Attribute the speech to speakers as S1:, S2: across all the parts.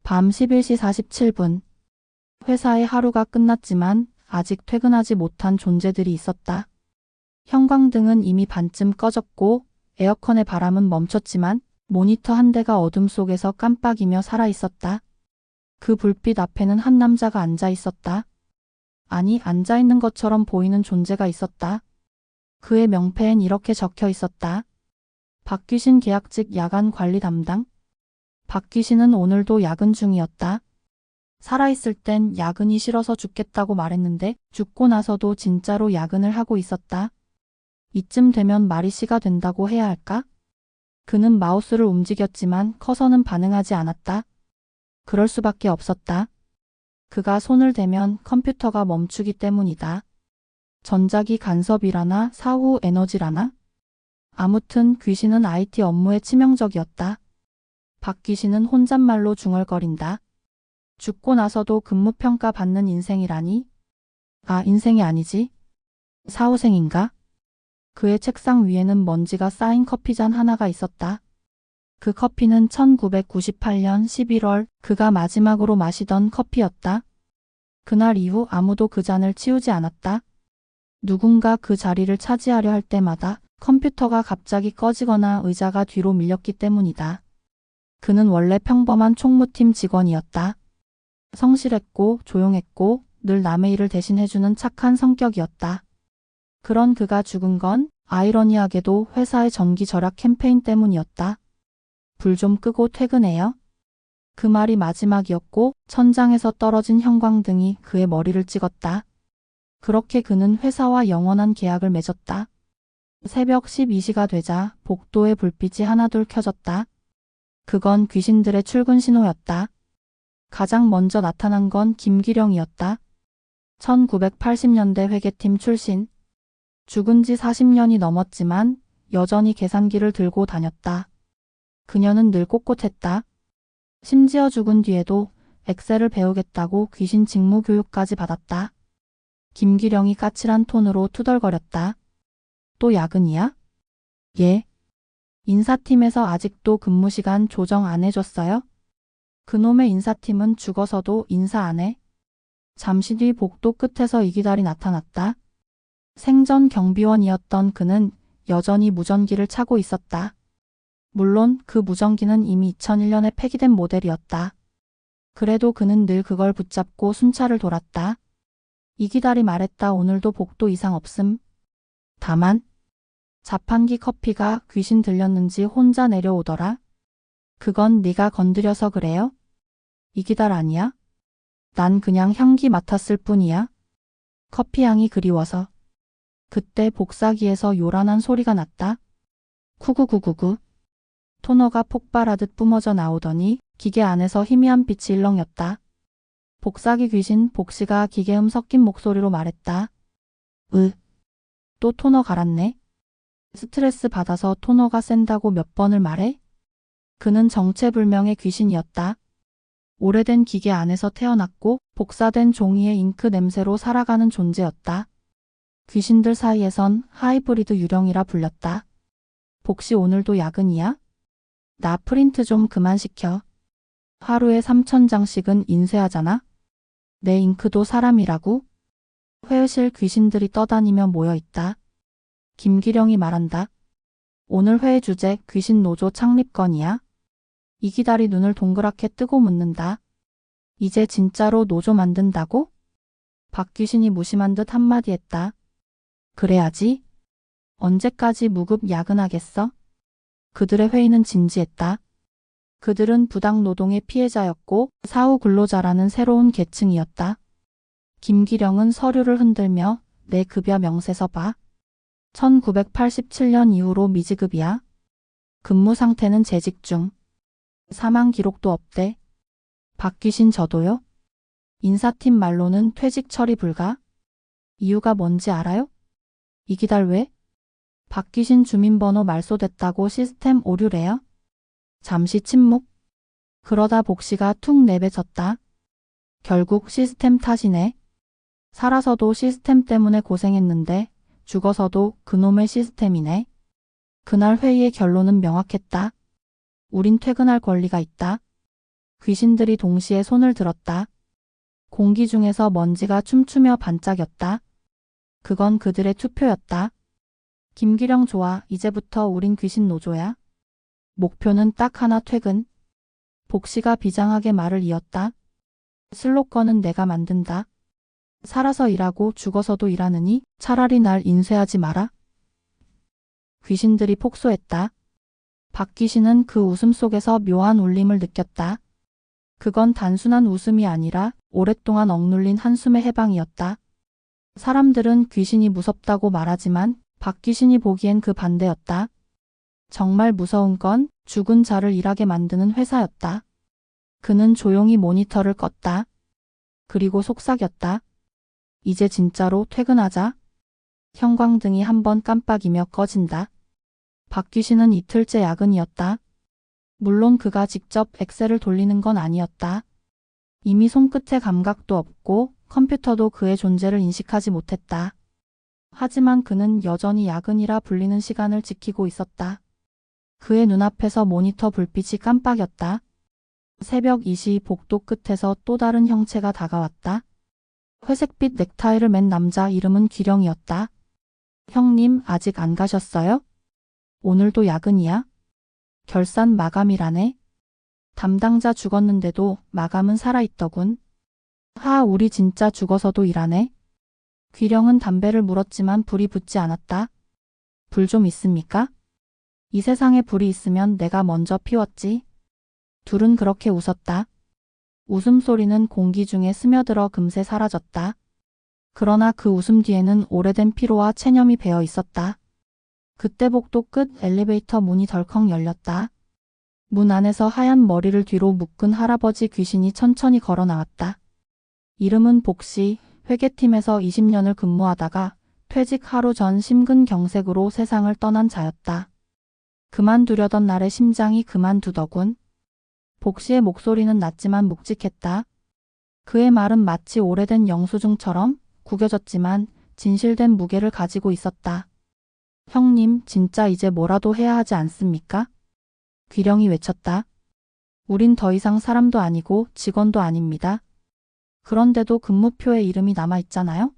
S1: 밤 11시 47분. 회사의 하루가 끝났지만 아직 퇴근하지 못한 존재들이 있었다. 형광등은 이미 반쯤 꺼졌고 에어컨의 바람은 멈췄지만 모니터 한 대가 어둠 속에서 깜빡이며 살아있었다. 그 불빛 앞에는 한 남자가 앉아 있었다. 아니, 앉아 있는 것처럼 보이는 존재가 있었다. 그의 명패엔 이렇게 적혀 있었다. 박귀신 계약직 야간 관리 담당. 박귀신은 오늘도 야근 중이었다. 살아있을 땐 야근이 싫어서 죽겠다고 말했는데 죽고 나서도 진짜로 야근을 하고 있었다. 이쯤 되면 말이 씨가 된다고 해야 할까? 그는 마우스를 움직였지만 커서는 반응하지 않았다. 그럴 수밖에 없었다. 그가 손을 대면 컴퓨터가 멈추기 때문이다. 전자기 간섭이라나 사후 에너지라나? 아무튼 귀신은 IT 업무에 치명적이었다. 박귀신은 혼잣말로 중얼거린다. 죽고 나서도 근무평가 받는 인생이라니? 아, 인생이 아니지. 사후생인가? 그의 책상 위에는 먼지가 쌓인 커피잔 하나가 있었다. 그 커피는 1998년 11월 그가 마지막으로 마시던 커피였다. 그날 이후 아무도 그 잔을 치우지 않았다. 누군가 그 자리를 차지하려 할 때마다 컴퓨터가 갑자기 꺼지거나 의자가 뒤로 밀렸기 때문이다. 그는 원래 평범한 총무팀 직원이었다. 성실했고 조용했고 늘 남의 일을 대신해주는 착한 성격이었다. 그런 그가 죽은 건 아이러니하게도 회사의 전기 절약 캠페인 때문이었다. 불 좀 끄고 퇴근해요. 그 말이 마지막이었고 천장에서 떨어진 형광등이 그의 머리를 찍었다. 그렇게 그는 회사와 영원한 계약을 맺었다. 새벽 12시가 되자 복도에 불빛이 하나둘 켜졌다. 그건 귀신들의 출근 신호였다. 가장 먼저 나타난 건 김기령이었다. 1980년대 회계팀 출신. 죽은 지 40년이 넘었지만 여전히 계산기를 들고 다녔다. 그녀는 늘 꼿꼿했다. 심지어 죽은 뒤에도 엑셀을 배우겠다고 귀신 직무 교육까지 받았다. 김기령이 까칠한 톤으로 투덜거렸다. 또 야근이야? 예. 인사팀에서 아직도 근무 시간 조정 안 해줬어요? 그놈의 인사팀은 죽어서도 인사 안 해. 잠시 뒤 복도 끝에서 이기달이 나타났다. 생전 경비원이었던 그는 여전히 무전기를 차고 있었다. 물론 그 무전기는 이미 2001년에 폐기된 모델이었다. 그래도 그는 늘 그걸 붙잡고 순찰을 돌았다. 이기달이 말했다. 오늘도 복도 이상 없음. 다만 자판기 커피가 귀신 들렸는지 혼자 내려오더라. 그건 네가 건드려서 그래요? 이기달 아니야? 난 그냥 향기 맡았을 뿐이야. 커피 향이 그리워서. 그때 복사기에서 요란한 소리가 났다. 쿠구구구구. 토너가 폭발하듯 뿜어져 나오더니 기계 안에서 희미한 빛이 일렁였다. 복사기 귀신 복시가 기계음 섞인 목소리로 말했다. 또 토너 갈았네. 스트레스 받아서 토너가 센다고 몇 번을 말해? 그는 정체불명의 귀신이었다. 오래된 기계 안에서 태어났고 복사된 종이의 잉크 냄새로 살아가는 존재였다. 귀신들 사이에선 하이브리드 유령이라 불렸다. 복시 오늘도 야근이야? 나 프린트 좀 그만 시켜. 하루에 3,000장씩은 인쇄하잖아. 내 잉크도 사람이라고? 회의실 귀신들이 떠다니며 모여있다. 김기령이 말한다. 오늘 회의 주제 귀신 노조 창립 건이야? 이기달이 눈을 동그랗게 뜨고 묻는다. 이제 진짜로 노조 만든다고? 박귀신이 무심한 듯 한마디 했다. 그래야지. 언제까지 무급 야근하겠어? 그들의 회의는 진지했다. 그들은 부당노동의 피해자였고 사후 근로자라는 새로운 계층이었다. 김기령은 서류를 흔들며 내 급여 명세서 봐. 1987년 이후로 미지급이야. 근무 상태는 재직 중. 사망 기록도 없대. 박귀신 저도요? 인사팀 말로는 퇴직 처리 불가. 이유가 뭔지 알아요? 이기달 왜? 박귀신 주민번호 말소됐다고 시스템 오류래요? 잠시 침묵. 그러다 복시가 툭 내뱉었다. 결국 시스템 탓이네. 살아서도 시스템 때문에 고생했는데 죽어서도 그놈의 시스템이네. 그날 회의의 결론은 명확했다. 우린 퇴근할 권리가 있다. 귀신들이 동시에 손을 들었다. 공기 중에서 먼지가 춤추며 반짝였다. 그건 그들의 투표였다. 김기령 좋아. 이제부터 우린 귀신 노조야. 목표는 딱 하나 퇴근. 복시가 비장하게 말을 이었다. 슬로건은 내가 만든다. 살아서 일하고 죽어서도 일하느니 차라리 날 인쇄하지 마라. 귀신들이 폭소했다. 박 귀신은 그 웃음 속에서 묘한 울림을 느꼈다. 그건 단순한 웃음이 아니라 오랫동안 억눌린 한숨의 해방이었다. 사람들은 귀신이 무섭다고 말하지만 박 귀신이 보기엔 그 반대였다. 정말 무서운 건 죽은 자를 일하게 만드는 회사였다. 그는 조용히 모니터를 껐다. 그리고 속삭였다. 이제 진짜로 퇴근하자. 형광등이 한번 깜빡이며 꺼진다. 박 귀신은 이틀째 야근이었다. 물론 그가 직접 엑셀을 돌리는 건 아니었다. 이미 손끝의 감각도 없고 컴퓨터도 그의 존재를 인식하지 못했다. 하지만 그는 여전히 야근이라 불리는 시간을 지키고 있었다. 그의 눈앞에서 모니터 불빛이 깜빡였다. 새벽 2시 복도 끝에서 또 다른 형체가 다가왔다. 회색빛 넥타이를 맨 남자 이름은 기령이었다. 형님 아직 안 가셨어요? 오늘도 야근이야? 결산 마감이라네. 담당자 죽었는데도 마감은 살아있더군. 우리 진짜 죽어서도 일하네. 귀령은 담배를 물었지만 불이 붙지 않았다. 불 좀 있습니까? 이 세상에 불이 있으면 내가 먼저 피웠지. 둘은 그렇게 웃었다. 웃음소리는 공기 중에 스며들어 금세 사라졌다. 그러나 그 웃음 뒤에는 오래된 피로와 체념이 배어 있었다. 그때 복도 끝 엘리베이터 문이 덜컥 열렸다. 문 안에서 하얀 머리를 뒤로 묶은 할아버지 귀신이 천천히 걸어 나왔다. 이름은 복시, 회계팀에서 20년을 근무하다가 퇴직 하루 전 심근경색으로 세상을 떠난 자였다. 그만두려던 날의 심장이 그만두더군. 복시의 목소리는 낮지만 묵직했다. 그의 말은 마치 오래된 영수증처럼 구겨졌지만 진실된 무게를 가지고 있었다. 형님, 진짜 이제 뭐라도 해야 하지 않습니까? 귀령이 외쳤다. 우린 더 이상 사람도 아니고 직원도 아닙니다. 그런데도 근무표에 이름이 남아있잖아요?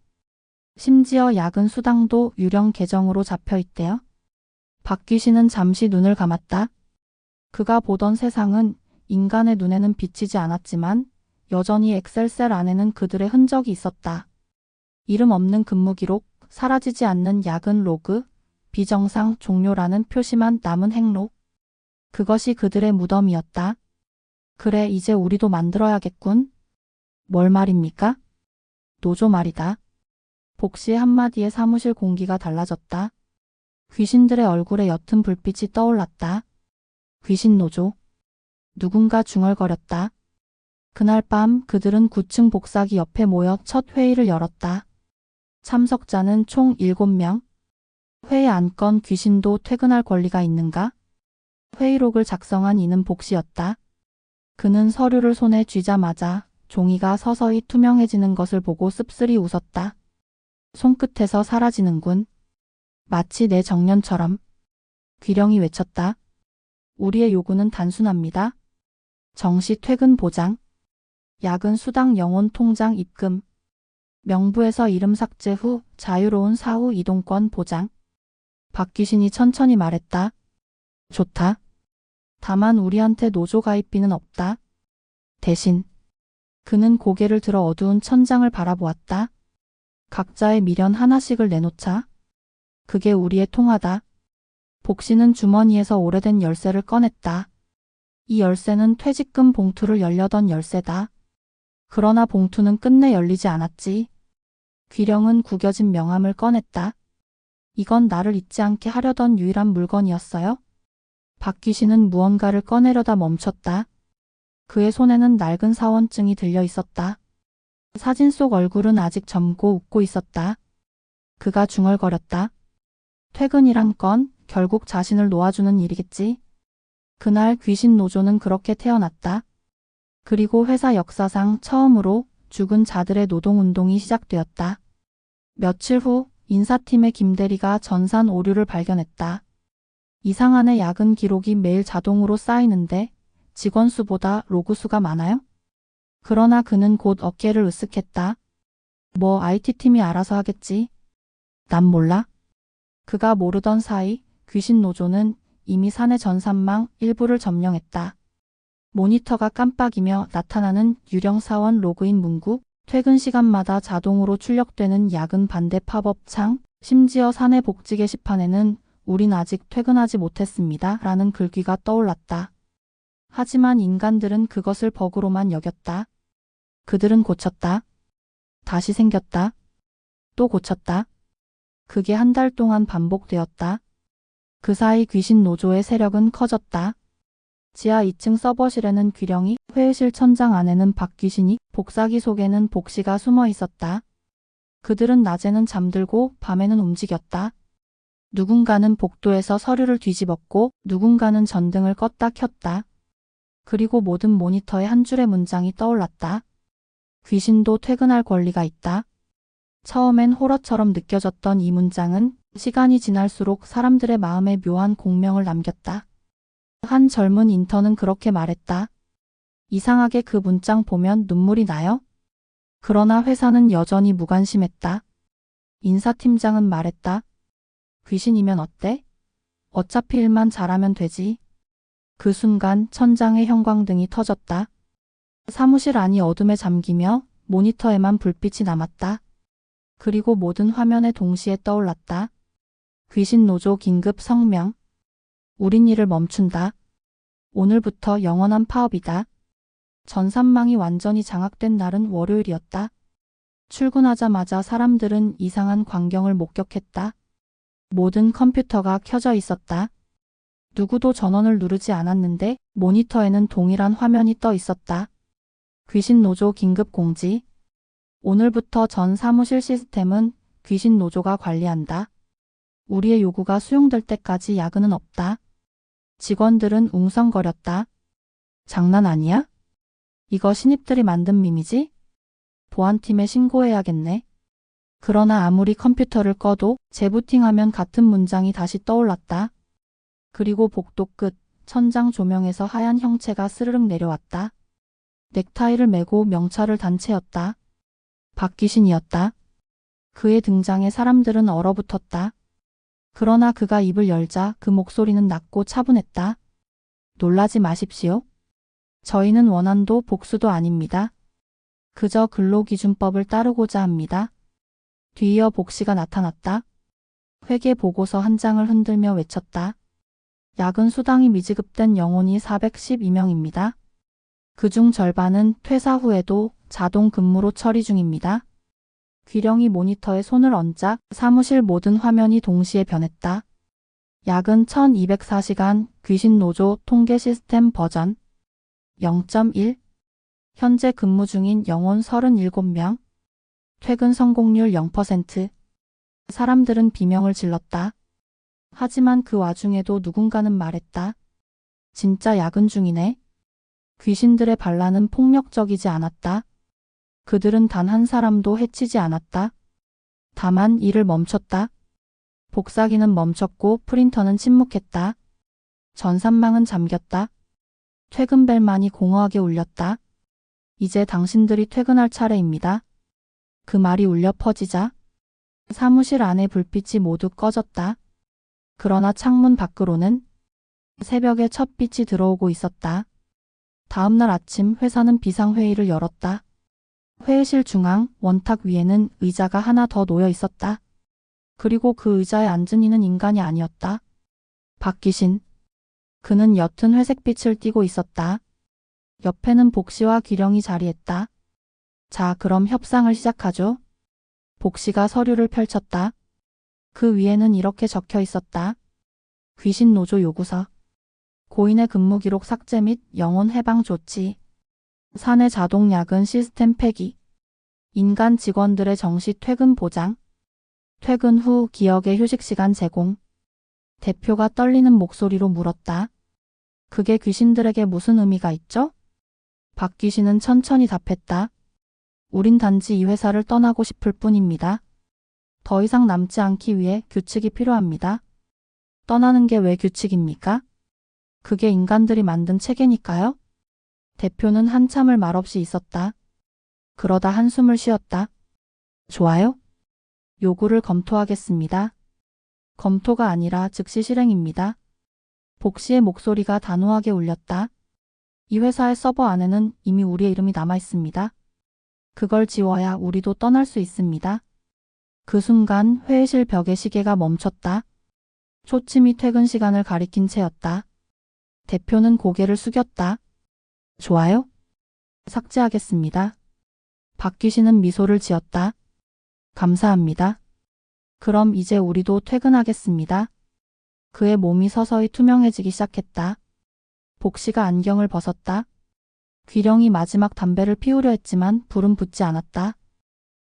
S1: 심지어 야근 수당도 유령 계정으로 잡혀있대요. 박 귀신은 잠시 눈을 감았다. 그가 보던 세상은 인간의 눈에는 비치지 않았지만 여전히 엑셀셀 안에는 그들의 흔적이 있었다. 이름 없는 근무 기록, 사라지지 않는 야근 로그, 비정상 종료라는 표시만 남은 행록. 그것이 그들의 무덤이었다. 그래, 이제 우리도 만들어야겠군. 뭘 말입니까? 노조 말이다. 복시의 한마디에 사무실 공기가 달라졌다. 귀신들의 얼굴에 옅은 불빛이 떠올랐다. 귀신 노조. 누군가 중얼거렸다. 그날 밤 그들은 9층 복사기 옆에 모여 첫 회의를 열었다. 참석자는 총 7명. 회의 안건 귀신도 퇴근할 권리가 있는가? 회의록을 작성한 이는 복시였다. 그는 서류를 손에 쥐자마자 종이가 서서히 투명해지는 것을 보고 씁쓸히 웃었다. 손끝에서 사라지는군. 마치 내 정년처럼. 귀령이 외쳤다. 우리의 요구는 단순합니다. 정시 퇴근 보장. 야근 수당 영혼 통장 입금. 명부에서 이름 삭제 후 자유로운 사후 이동권 보장. 박 귀신이 천천히 말했다. 좋다. 다만 우리한테 노조 가입비는 없다. 대신 그는 고개를 들어 어두운 천장을 바라보았다. 각자의 미련 하나씩을 내놓자. 그게 우리의 통화다. 복시는 주머니에서 오래된 열쇠를 꺼냈다. 이 열쇠는 퇴직금 봉투를 열려던 열쇠다. 그러나 봉투는 끝내 열리지 않았지. 귀령은 구겨진 명함을 꺼냈다. 이건 나를 잊지 않게 하려던 유일한 물건이었어요. 박 귀신은 무언가를 꺼내려다 멈췄다. 그의 손에는 낡은 사원증이 들려 있었다. 사진 속 얼굴은 아직 젊고 웃고 있었다. 그가 중얼거렸다. 퇴근이란 건 결국 자신을 놓아주는 일이겠지. 그날 귀신 노조는 그렇게 태어났다. 그리고 회사 역사상 처음으로 죽은 자들의 노동운동이 시작되었다. 며칠 후 인사팀의 김대리가 전산 오류를 발견했다. 이상한의 야근 기록이 매일 자동으로 쌓이는데 직원 수보다 로그 수가 많아요? 그러나 그는 곧 어깨를 으쓱했다. 뭐 IT팀이 알아서 하겠지. 난 몰라. 그가 모르던 사이 귀신 노조는 이미 사내 전산망 일부를 점령했다. 모니터가 깜빡이며 나타나는 유령 사원 로그인 문구, 퇴근 시간마다 자동으로 출력되는 야근 반대 팝업 창, 심지어 사내 복지 게시판에는 우린 아직 퇴근하지 못했습니다. 라는 글귀가 떠올랐다. 하지만 인간들은 그것을 버그로만 여겼다. 그들은 고쳤다. 다시 생겼다. 또 고쳤다. 그게 한 달 동안 반복되었다. 그 사이 귀신 노조의 세력은 커졌다. 지하 2층 서버실에는 귀령이, 회의실 천장 안에는 박귀신이, 복사기 속에는 복시가 숨어 있었다. 그들은 낮에는 잠들고 밤에는 움직였다. 누군가는 복도에서 서류를 뒤집었고 누군가는 전등을 껐다 켰다. 그리고 모든 모니터에 한 줄의 문장이 떠올랐다. 귀신도 퇴근할 권리가 있다. 처음엔 호러처럼 느껴졌던 이 문장은 시간이 지날수록 사람들의 마음에 묘한 공명을 남겼다. 한 젊은 인턴은 그렇게 말했다. 이상하게 그 문장 보면 눈물이 나요? 그러나 회사는 여전히 무관심했다. 인사팀장은 말했다. 귀신이면 어때? 어차피 일만 잘하면 되지. 그 순간 천장에 형광등이 터졌다. 사무실 안이 어둠에 잠기며 모니터에만 불빛이 남았다. 그리고 모든 화면에 동시에 떠올랐다. 귀신 노조 긴급 성명. 우린 일을 멈춘다. 오늘부터 영원한 파업이다. 전산망이 완전히 장악된 날은 월요일이었다. 출근하자마자 사람들은 이상한 광경을 목격했다. 모든 컴퓨터가 켜져 있었다. 누구도 전원을 누르지 않았는데 모니터에는 동일한 화면이 떠 있었다. 귀신 노조 긴급 공지. 오늘부터 전 사무실 시스템은 귀신 노조가 관리한다. 우리의 요구가 수용될 때까지 야근은 없다. 직원들은 웅성거렸다. 장난 아니야? 이거 신입들이 만든 밈이지? 보안팀에 신고해야겠네. 그러나 아무리 컴퓨터를 꺼도 재부팅하면 같은 문장이 다시 떠올랐다. 그리고 복도 끝, 천장 조명에서 하얀 형체가 스르륵 내려왔다. 넥타이를 메고 명찰을 단 채였다. 박귀신이었다. 그의 등장에 사람들은 얼어붙었다. 그러나 그가 입을 열자 그 목소리는 낮고 차분했다. 놀라지 마십시오. 저희는 원한도 복수도 아닙니다. 그저 근로기준법을 따르고자 합니다. 뒤이어 복시가 나타났다. 회계 보고서 한 장을 흔들며 외쳤다. 야근 수당이 미지급된 영혼이 412명입니다. 그중 절반은 퇴사 후에도 자동 근무로 처리 중입니다. 귀령이 모니터에 손을 얹자 사무실 모든 화면이 동시에 변했다. 야근 1204시간 귀신 노조 통계 시스템 버전 0.1 현재 근무 중인 영혼 37명 퇴근 성공률 0% 사람들은 비명을 질렀다. 하지만 그 와중에도 누군가는 말했다. 진짜 야근 중이네. 귀신들의 반란은 폭력적이지 않았다. 그들은 단 한 사람도 해치지 않았다. 다만 일을 멈췄다. 복사기는 멈췄고 프린터는 침묵했다. 전산망은 잠겼다. 퇴근벨만이 공허하게 울렸다. 이제 당신들이 퇴근할 차례입니다. 그 말이 울려 퍼지자 사무실 안의 불빛이 모두 꺼졌다. 그러나 창문 밖으로는 새벽에 첫 빛이 들어오고 있었다. 다음 날 아침 회사는 비상회의를 열었다. 회의실 중앙 원탁 위에는 의자가 하나 더 놓여 있었다. 그리고 그 의자에 앉은 이는 인간이 아니었다. 박귀신. 그는 옅은 회색빛을 띠고 있었다. 옆에는 복시와 귀령이 자리했다. 자, 그럼 협상을 시작하죠. 복시가 서류를 펼쳤다. 그 위에는 이렇게 적혀 있었다. 귀신 노조 요구서. 고인의 근무 기록 삭제 및 영혼 해방 조치. 사내 자동 야근 시스템 폐기. 인간 직원들의 정시 퇴근 보장. 퇴근 후 기억의 휴식 시간 제공. 대표가 떨리는 목소리로 물었다. 그게 귀신들에게 무슨 의미가 있죠? 박귀신은 천천히 답했다. 우린 단지 이 회사를 떠나고 싶을 뿐입니다. 더 이상 남지 않기 위해 규칙이 필요합니다. 떠나는 게 왜 규칙입니까? 그게 인간들이 만든 체계니까요? 대표는 한참을 말없이 있었다. 그러다 한숨을 쉬었다. 좋아요? 요구를 검토하겠습니다. 검토가 아니라 즉시 실행입니다. 복 씨의 목소리가 단호하게 울렸다. 이 회사의 서버 안에는 이미 우리의 이름이 남아 있습니다. 그걸 지워야 우리도 떠날 수 있습니다. 그 순간 회의실 벽에 시계가 멈췄다. 초침이 퇴근 시간을 가리킨 채였다. 대표는 고개를 숙였다. 좋아요? 삭제하겠습니다. 박귀신은 미소를 지었다. 감사합니다. 그럼 이제 우리도 퇴근하겠습니다. 그의 몸이 서서히 투명해지기 시작했다. 복 씨가 안경을 벗었다. 귀령이 마지막 담배를 피우려 했지만 불은 붙지 않았다.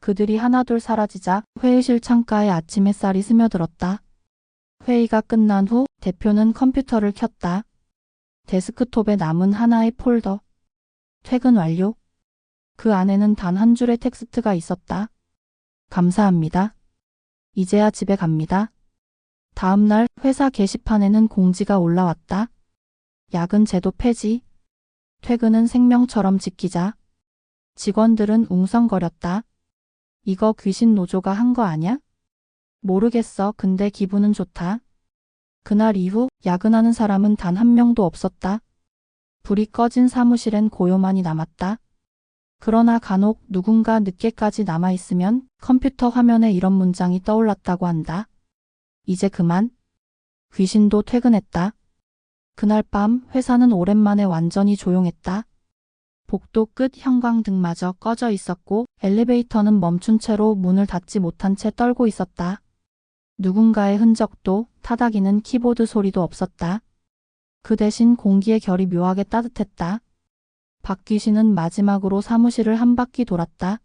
S1: 그들이 하나둘 사라지자 회의실 창가에 아침 햇살이 스며들었다. 회의가 끝난 후 대표는 컴퓨터를 켰다. 데스크톱에 남은 하나의 폴더. 퇴근 완료. 그 안에는 단 한 줄의 텍스트가 있었다. 감사합니다. 이제야 집에 갑니다. 다음 날 회사 게시판에는 공지가 올라왔다. 야근 제도 폐지. 퇴근은 생명처럼 지키자. 직원들은 웅성거렸다. 이거 귀신 노조가 한 거 아냐? 모르겠어. 근데 기분은 좋다. 그날 이후 야근하는 사람은 단 한 명도 없었다. 불이 꺼진 사무실엔 고요만이 남았다. 그러나 간혹 누군가 늦게까지 남아있으면 컴퓨터 화면에 이런 문장이 떠올랐다고 한다. 이제 그만. 귀신도 퇴근했다. 그날 밤 회사는 오랜만에 완전히 조용했다. 복도 끝 형광등마저 꺼져 있었고 엘리베이터는 멈춘 채로 문을 닫지 못한 채 떨고 있었다. 누군가의 흔적도 타닥이는 키보드 소리도 없었다. 그 대신 공기의 결이 묘하게 따뜻했다. 박귀신은 마지막으로 사무실을 한 바퀴 돌았다.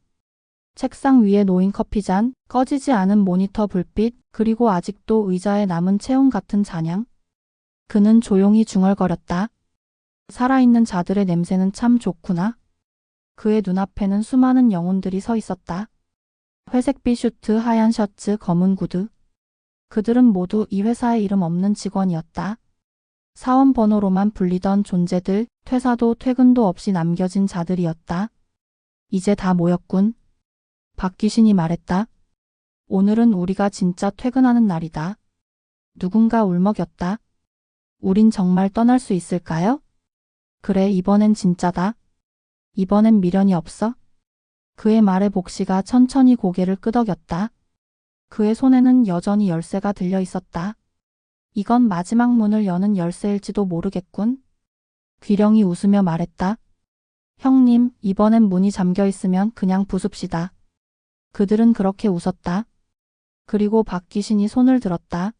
S1: 책상 위에 놓인 커피잔, 꺼지지 않은 모니터 불빛, 그리고 아직도 의자에 남은 체온 같은 잔향. 그는 조용히 중얼거렸다. 살아있는 자들의 냄새는 참 좋구나. 그의 눈앞에는 수많은 영혼들이 서 있었다. 회색빛 슈트, 하얀 셔츠, 검은 구두. 그들은 모두 이 회사에 이름 없는 직원이었다. 사원 번호로만 불리던 존재들, 퇴사도 퇴근도 없이 남겨진 자들이었다. 이제 다 모였군. 박귀신이 말했다. 오늘은 우리가 진짜 퇴근하는 날이다. 누군가 울먹였다. 우린 정말 떠날 수 있을까요? 그래, 이번엔 진짜다. 이번엔 미련이 없어? 그의 말에 복 씨가 천천히 고개를 끄덕였다. 그의 손에는 여전히 열쇠가 들려 있었다. 이건 마지막 문을 여는 열쇠일지도 모르겠군. 귀령이 웃으며 말했다. 형님, 이번엔 문이 잠겨 있으면 그냥 부숩시다. 그들은 그렇게 웃었다. 그리고 박귀신이 손을 들었다.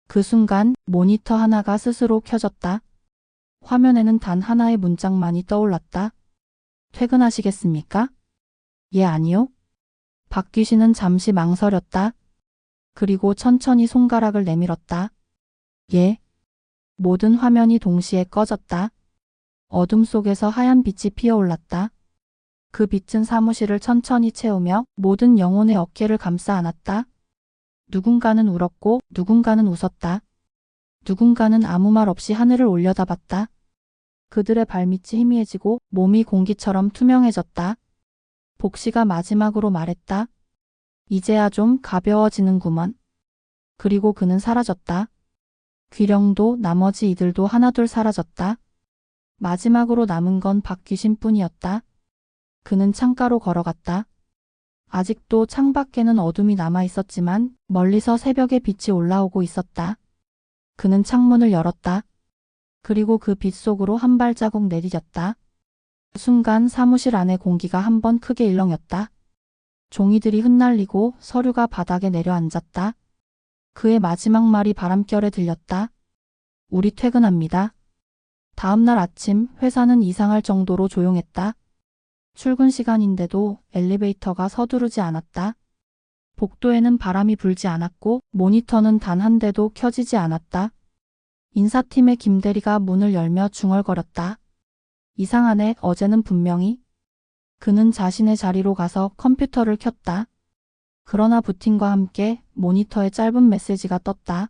S1: 그 순간 모니터 하나가 스스로 켜졌다. 화면에는 단 하나의 문장만이 떠올랐다. 퇴근하시겠습니까? 예, 아니요. 박귀신은 잠시 망설였다. 그리고 천천히 손가락을 내밀었다. 예. 모든 화면이 동시에 꺼졌다. 어둠 속에서 하얀 빛이 피어올랐다. 그 빛은 사무실을 천천히 채우며 모든 영혼의 어깨를 감싸 안았다. 누군가는 울었고 누군가는 웃었다. 누군가는 아무 말 없이 하늘을 올려다봤다. 그들의 발밑이 희미해지고 몸이 공기처럼 투명해졌다. 복 씨가 마지막으로 말했다. 이제야 좀 가벼워지는구먼. 그리고 그는 사라졌다. 귀령도 나머지 이들도 하나둘 사라졌다. 마지막으로 남은 건 박귀신뿐이었다. 그는 창가로 걸어갔다. 아직도 창밖에는 어둠이 남아 있었지만 멀리서 새벽의 빛이 올라오고 있었다. 그는 창문을 열었다. 그리고 그 빛 속으로 한 발자국 내디뎠다. 순간 사무실 안의 공기가 한 번 크게 일렁였다. 종이들이 흩날리고 서류가 바닥에 내려앉았다. 그의 마지막 말이 바람결에 들렸다. 우리 퇴근합니다. 다음 날 아침 회사는 이상할 정도로 조용했다. 출근 시간인데도 엘리베이터가 서두르지 않았다. 복도에는 바람이 불지 않았고 모니터는 단 한 대도 켜지지 않았다. 인사팀의 김 대리가 문을 열며 중얼거렸다. 이상하네, 어제는 분명히. 그는 자신의 자리로 가서 컴퓨터를 켰다. 그러나 부팅과 함께 모니터에 짧은 메시지가 떴다.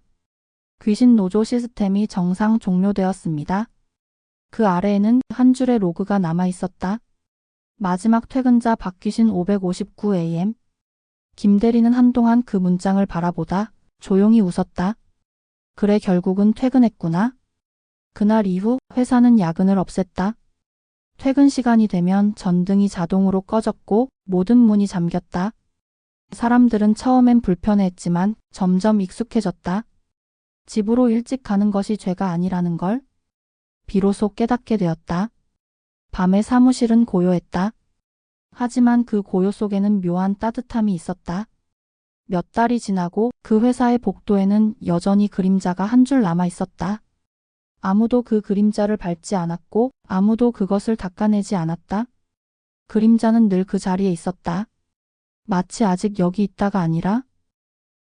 S1: 귀신 노조 시스템이 정상 종료되었습니다. 그 아래에는 한 줄의 로그가 남아 있었다. 마지막 퇴근자 박귀신 559am. 김 대리는 한동안 그 문장을 바라보다 조용히 웃었다. 그래, 결국은 퇴근했구나. 그날 이후 회사는 야근을 없앴다. 퇴근 시간이 되면 전등이 자동으로 꺼졌고 모든 문이 잠겼다. 사람들은 처음엔 불편해했지만 점점 익숙해졌다. 집으로 일찍 가는 것이 죄가 아니라는 걸 비로소 깨닫게 되었다. 밤에 사무실은 고요했다. 하지만 그 고요 속에는 묘한 따뜻함이 있었다. 몇 달이 지나고 그 회사의 복도에는 여전히 그림자가 한 줄 남아 있었다. 아무도 그 그림자를 밟지 않았고 아무도 그것을 닦아내지 않았다. 그림자는 늘 그 자리에 있었다. 마치 아직 여기 있다가 아니라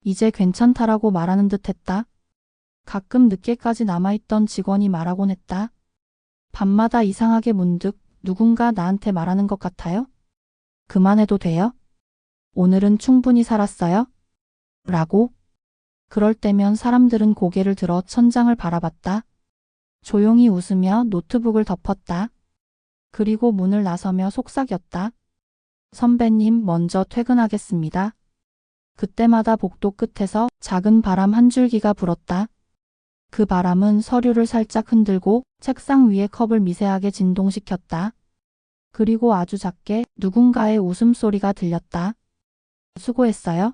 S1: 이제 괜찮다라고 말하는 듯 했다. 가끔 늦게까지 남아있던 직원이 말하곤 했다. 밤마다 이상하게 문득 누군가 나한테 말하는 것 같아요? 그만해도 돼요? 오늘은 충분히 살았어요? 라고. 그럴 때면 사람들은 고개를 들어 천장을 바라봤다. 조용히 웃으며 노트북을 덮었다. 그리고 문을 나서며 속삭였다. 선배님, 먼저 퇴근하겠습니다. 그때마다 복도 끝에서 작은 바람 한 줄기가 불었다. 그 바람은 서류를 살짝 흔들고 책상 위의 컵을 미세하게 진동시켰다. 그리고 아주 작게 누군가의 웃음소리가 들렸다. 수고했어요.